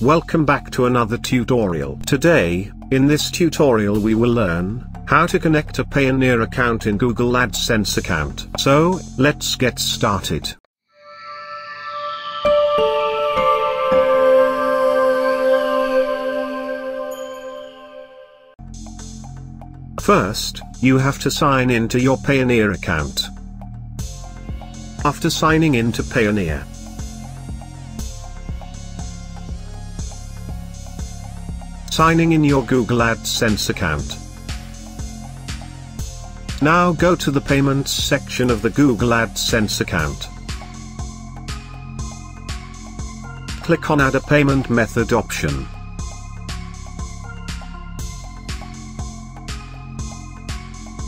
Welcome back to another tutorial. Today, in this tutorial we will learn how to connect a Payoneer account in Google AdSense account. So, let's get started. First, you have to sign in to your Payoneer account. After signing in to Payoneer, signing in your Google AdSense account. Now go to the Payments section of the Google AdSense account. Click on Add a Payment Method option.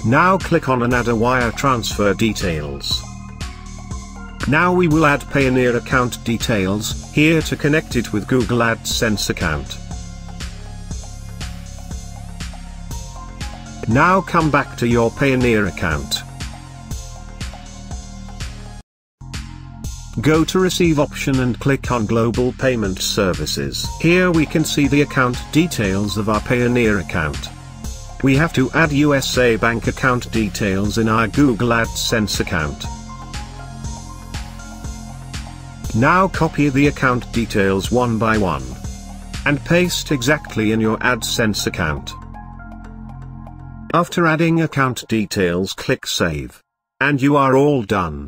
Now click on and add a wire transfer details. Now we will add Payoneer account details here to connect it with Google AdSense account. Now come back to your Payoneer account. Go to Receive option and click on Global Payment Services. Here we can see the account details of our Payoneer account. We have to add USA bank account details in our Google AdSense account. Now copy the account details one by one and paste exactly in your AdSense account. After adding account details, click Save. And you are all done.